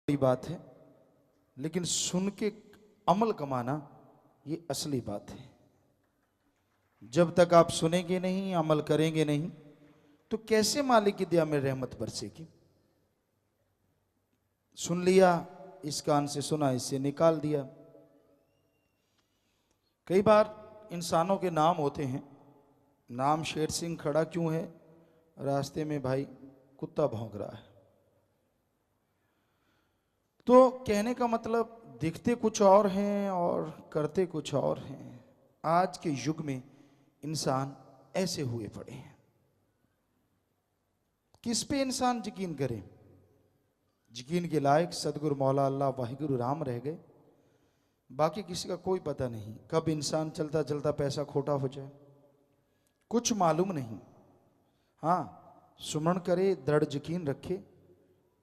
बड़ी बात है, लेकिन सुन के अमल कमाना ये असली बात है। जब तक आप सुनेंगे नहीं, अमल करेंगे नहीं, तो कैसे मालिक की दया में रहमत बरसेगी। सुन लिया, इस कान से सुना, इससे निकाल दिया। कई बार इंसानों के नाम होते हैं, नाम शेर सिंह खड़ा क्यों है, रास्ते में भाई कुत्ता भौंक रहा है। तो कहने का मतलब दिखते कुछ और हैं और करते कुछ और हैं। आज के युग में इंसान ऐसे हुए पड़े हैं। किस पे इंसान यकीन करे? यकीन के लायक सदगुरु मौला अल्लाह वाहिगुरु राम रह गए। बाकी किसी का कोई पता नहीं कब इंसान चलता चलता पैसा खोटा हो जाए, कुछ मालूम नहीं। हाँ, सुमरण करे, दृढ़ यकीन रखे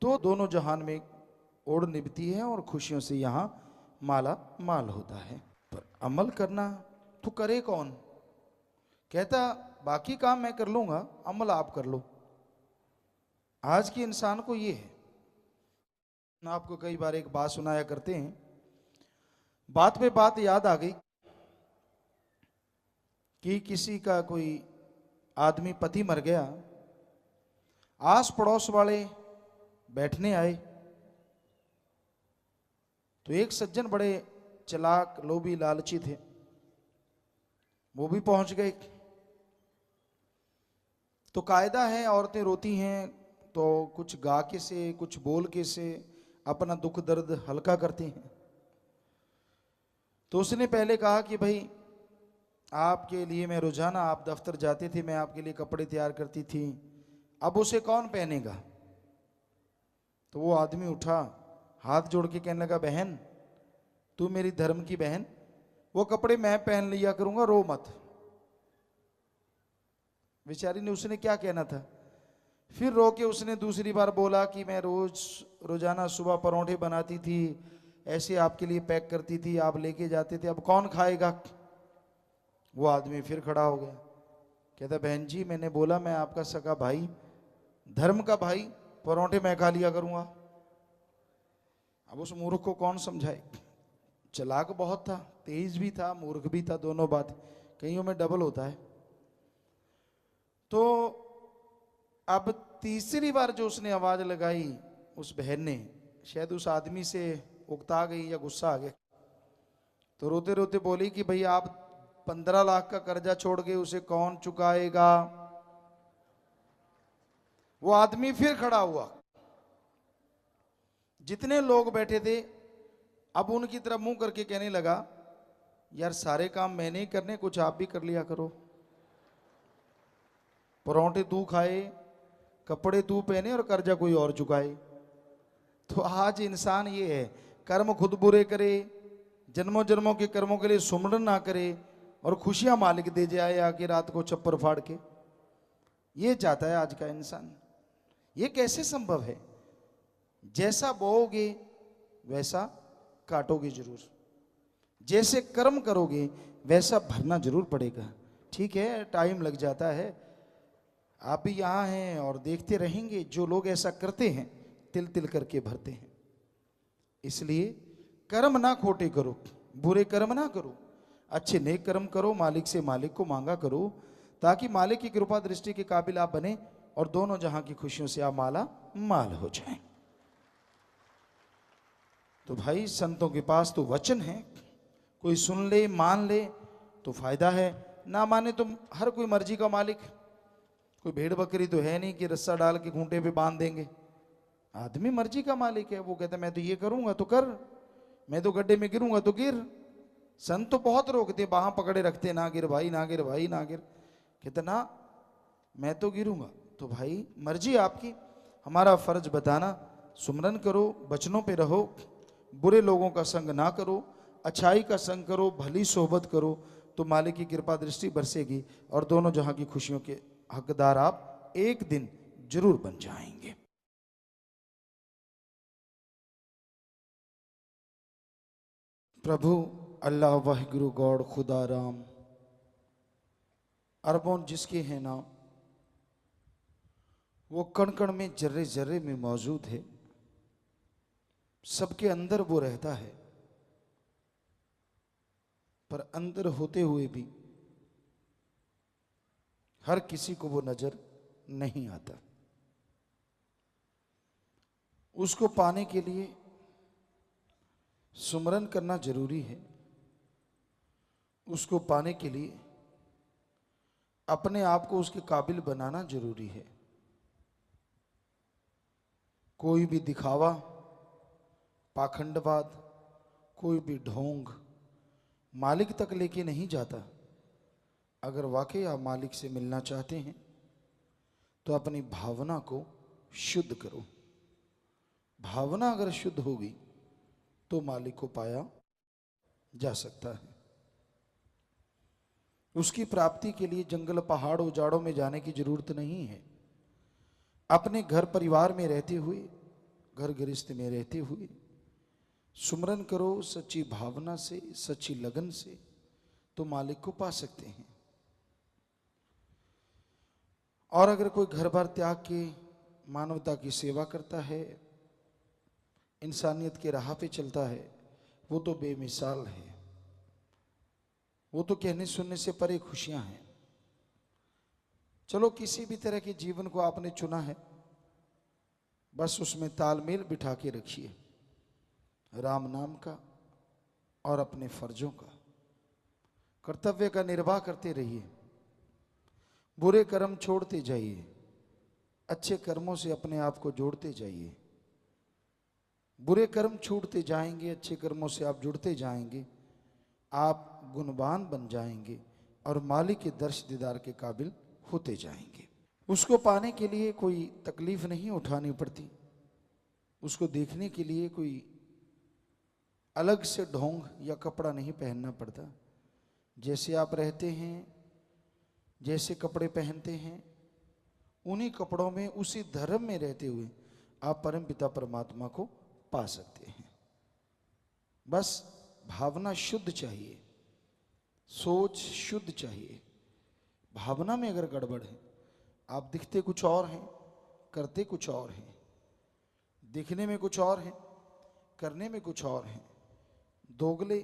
तो दोनों जहान में ओढ़ निभती है और खुशियों से यहाँ माला माल होता है। पर अमल करना तो करे कौन? कहता बाकी काम मैं कर लूंगा, अमल आप कर लो। आज के इंसान को ये है। आपको कई बार एक बात सुनाया करते हैं, बात पे बात याद आ गई कि किसी का कोई आदमी पति मर गया, आस पड़ोस वाले बैठने आए तो एक सज्जन बड़े चालाक लोभी लालची थे, वो भी पहुंच गए। तो कायदा है, औरतें रोती हैं तो कुछ गा के से, कुछ बोल के से अपना दुख दर्द हल्का करती हैं। तो उसने पहले कहा कि भाई आपके लिए मैं रोजाना, आप दफ्तर जाते थे, मैं आपके लिए कपड़े तैयार करती थी, अब उसे कौन पहनेगा? तो वो आदमी उठा, हाथ जोड़ के कहने लगा, बहन तू मेरी धर्म की बहन, वो कपड़े मैं पहन लिया करूंगा, रो मत। बेचारी ने, उसने क्या कहना था। फिर रो के उसने दूसरी बार बोला कि मैं रोजाना सुबह परोंठे बनाती थी, ऐसे आपके लिए पैक करती थी, आप लेके जाते थे, अब कौन खाएगा? वो आदमी फिर खड़ा हो गया, कहता बहन जी मैंने बोला मैं आपका सगा भाई, धर्म का भाई, परोंठे मैं खा लिया करूंगा। अब उस मूर्ख को कौन समझाए? चालाक बहुत था, तेज भी था, मूर्ख भी था, दोनों बात कईयों में डबल होता है। तो अब तीसरी बार जो उसने आवाज लगाई, उस बहन ने, शायद उस आदमी से उकता गई या गुस्सा आ गया, तो रोते रोते बोली कि भाई आप 15 लाख का कर्जा छोड़ गए, उसे कौन चुकाएगा? वो आदमी फिर खड़ा हुआ, जितने लोग बैठे थे अब उनकी तरफ मुंह करके कहने लगा, यार सारे काम मैंने ही करने, कुछ आप भी कर लिया करो। परोंठे तू खाए, कपड़े तू पहने और कर्जा कोई और चुकाए। तो आज इंसान ये है, कर्म खुद बुरे करे, जन्मों जन्मों के कर्मों के लिए सुमरन ना करे और खुशियां मालिक दे जाए आके रात को छप्पर फाड़ के। ये चाहता है आज का इंसान। ये कैसे संभव है? जैसा बोओगे वैसा काटोगे जरूर, जैसे कर्म करोगे वैसा भरना जरूर पड़ेगा। ठीक है, टाइम लग जाता है, आप भी यहाँ हैं और देखते रहेंगे जो लोग ऐसा करते हैं, तिल तिल करके भरते हैं। इसलिए कर्म ना खोटे करो, बुरे कर्म ना करो, अच्छे नेक कर्म करो, मालिक से मालिक को मांगा करो, ताकि मालिक की कृपा दृष्टि के काबिल आप बने और दोनों जहां की खुशियों से आप माला माल हो जाएं। तो भाई संतों के पास तो वचन है, कोई सुन ले मान ले तो फायदा है, ना माने तो हर कोई मर्जी का मालिक। कोई भेड़ बकरी तो है नहीं कि रस्सा डाल के खूंटे पे बांध देंगे। आदमी मर्जी का मालिक है, वो कहता मैं तो ये करूंगा तो कर, मैं तो गड्ढे में गिरूंगा तो गिर। संत तो बहुत रोकते, बाहां पकड़े रखते, ना गिर भाई, ना गिर भाई, ना गिर। कहते ना मैं तो गिरूंगा। तो भाई मर्जी आपकी, हमारा फर्ज बताना, सुमरन करो, बचनों पे रहो, बुरे लोगों का संग ना करो, अच्छाई का संग करो, भली सोहबत करो, तो मालिक की कृपा दृष्टि बरसेगी और दोनों जहां की खुशियों के हकदार आप एक दिन जरूर बन जाएंगे। प्रभु अल्लाह वाहिगुरु गॉड खुदा राम, अरबों जिसके हैं नाम, वो कण कण में, जर्रे जर्रे में मौजूद है। सबके अंदर वो रहता है, पर अंदर होते हुए भी हर किसी को वो नजर नहीं आता। उसको पाने के लिए सुमरन करना जरूरी है। उसको पाने के लिए अपने आप को उसके काबिल बनाना जरूरी है। कोई भी दिखावा, पाखंडवाद, कोई भी ढोंग मालिक तक लेके नहीं जाता। अगर वाकई आप मालिक से मिलना चाहते हैं तो अपनी भावना को शुद्ध करो। भावना अगर शुद्ध होगी तो मालिक को पाया जा सकता है। उसकी प्राप्ति के लिए जंगल, पहाड़, उजाड़ों में जाने की जरूरत नहीं है। अपने घर परिवार में रहते हुए, घर गृहस्थ में रहते हुए सुमरन करो सच्ची भावना से, सच्ची लगन से, तो मालिक को पा सकते हैं। और अगर कोई घर बार त्याग के मानवता की सेवा करता है, इंसानियत के राह पे चलता है, वो तो बेमिसाल है। वो तो कहने सुनने से परे खुशियां हैं। चलो, किसी भी तरह के जीवन को आपने चुना है, बस उसमें तालमेल बिठा के रखिए, राम नाम का और अपने फर्जों का, कर्तव्य का निर्वाह करते रहिए। बुरे कर्म छोड़ते जाइए, अच्छे कर्मों से अपने आप को जोड़ते जाइए। बुरे कर्म छूटते जाएंगे, अच्छे कर्मों से आप जुड़ते जाएंगे, आप गुणवान बन जाएंगे और मालिक के दर्श दीदार के काबिल होते जाएंगे। उसको पाने के लिए कोई तकलीफ नहीं उठानी पड़ती। उसको देखने के लिए कोई अलग से ढोंग या कपड़ा नहीं पहनना पड़ता। जैसे आप रहते हैं, जैसे कपड़े पहनते हैं, उन्हीं कपड़ों में, उसी धर्म में रहते हुए आप परम पिता परमात्मा को पा सकते हैं। बस भावना शुद्ध चाहिए, सोच शुद्ध चाहिए। भावना में अगर गड़बड़ है, आप दिखते कुछ और हैं, करते कुछ और हैं, दिखने में कुछ और हैं, करने में कुछ और हैं, दोगले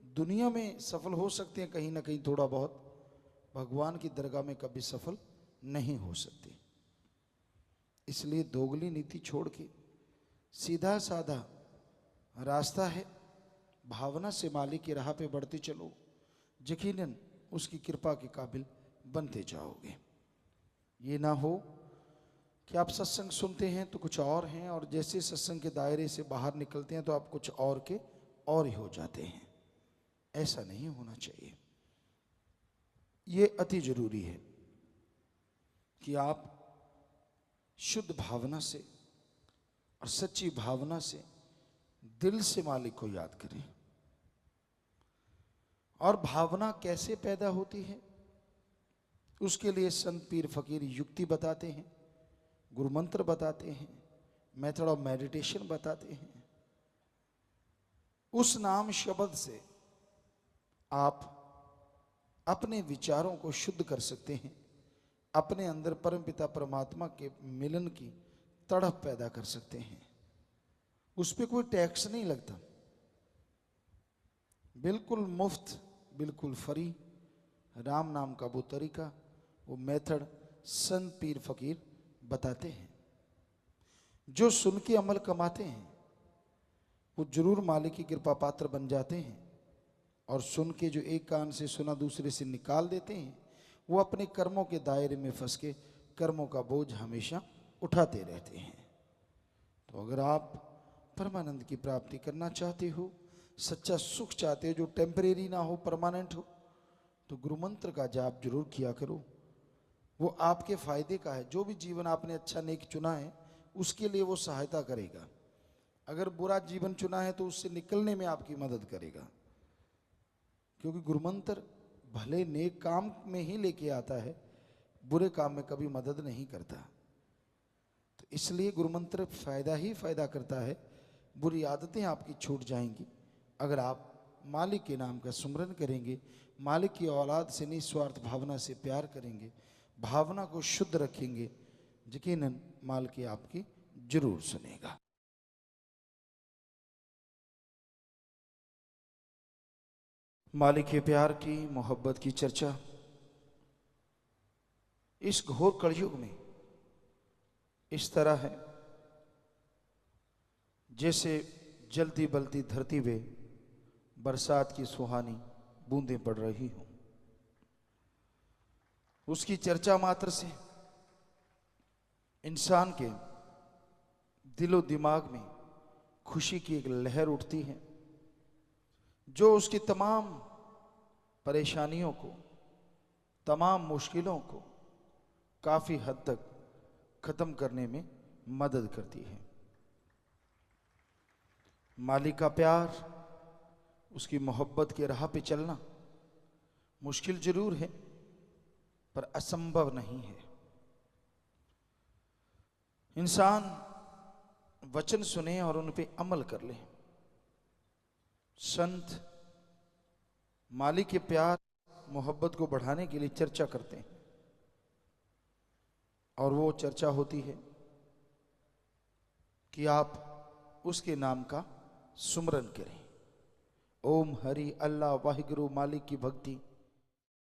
दुनिया में सफल हो सकते हैं कहीं ना कहीं थोड़ा बहुत, भगवान की दरगाह में कभी सफल नहीं हो सकते। इसलिए दोगली नीति छोड़ के सीधा साधा रास्ता है, भावना से मालिक की राह पे बढ़ते चलो, यकीनन उसकी कृपा के काबिल बनते जाओगे। ये ना हो कि आप सत्संग सुनते हैं तो कुछ और हैं, और जैसे सत्संग के दायरे से बाहर निकलते हैं तो आप कुछ और के और ही हो जाते हैं। ऐसा नहीं होना चाहिए। ये अति जरूरी है कि आप शुद्ध भावना से और सच्ची भावना से दिल से मालिक को याद करें। और भावना कैसे पैदा होती है, उसके लिए संत पीर फकीर युक्ति बताते हैं, गुरु मंत्र बताते हैं, मेथड ऑफ मेडिटेशन बताते हैं। उस नाम शब्द से आप अपने विचारों को शुद्ध कर सकते हैं, अपने अंदर परमपिता परमात्मा के मिलन की तड़प पैदा कर सकते हैं। उस पर कोई टैक्स नहीं लगता, बिल्कुल मुफ्त, बिल्कुल फ्री। राम नाम का वो तरीका, वो मेथड संत पीर फकीर बताते हैं। जो सुन के अमल कमाते हैं वो जरूर मालिक की कृपा पात्र बन जाते हैं, और सुन के जो एक कान से सुना दूसरे से निकाल देते हैं, वो अपने कर्मों के दायरे में फंस के कर्मों का बोझ हमेशा उठाते रहते हैं। तो अगर आप परमानंद की प्राप्ति करना चाहते हो, सच्चा सुख चाहते हो जो टेम्परेरी ना हो, परमानेंट हो, तो गुरु मंत्र का जाप जरूर किया करो। वो आपके फायदे का है। जो भी जीवन आपने अच्छा नेक चुना है उसके लिए वो सहायता करेगा। अगर बुरा जीवन चुना है तो उससे निकलने में आपकी मदद करेगा, क्योंकि गुरु मंत्र भले नेक काम में ही लेके आता है, बुरे काम में कभी मदद नहीं करता। तो इसलिए गुरु मंत्र फायदा ही फायदा करता है। बुरी आदतें आपकी छूट जाएंगी अगर आप मालिक के नाम का सुमरन करेंगे, मालिक की औलाद से निस्वार्थ भावना से प्यार करेंगे, भावना को शुद्ध रखेंगे, यकीनन मालिक आपकी जरूर सुनेगा। मालिक के प्यार की, मोहब्बत की चर्चा इस घोर कलयुग में इस तरह है जैसे जलती बलती धरती पे बरसात की सुहानी बूंदें पड़ रही हों। उसकी चर्चा मात्र से इंसान के दिलो दिमाग में खुशी की एक लहर उठती है जो उसकी तमाम परेशानियों को, तमाम मुश्किलों को काफी हद तक खत्म करने में मदद करती है। मालिक का प्यार, उसकी मोहब्बत के राह पे चलना मुश्किल जरूर है पर असंभव नहीं है। इंसान वचन सुने और उन पे अमल कर ले। संत मालिक के प्यार, मोहब्बत को बढ़ाने के लिए चर्चा करते हैं और वो चर्चा होती है कि आप उसके नाम का सुमरन करें। ओम हरि अल्लाह वाहिगुरु मालिक की भक्ति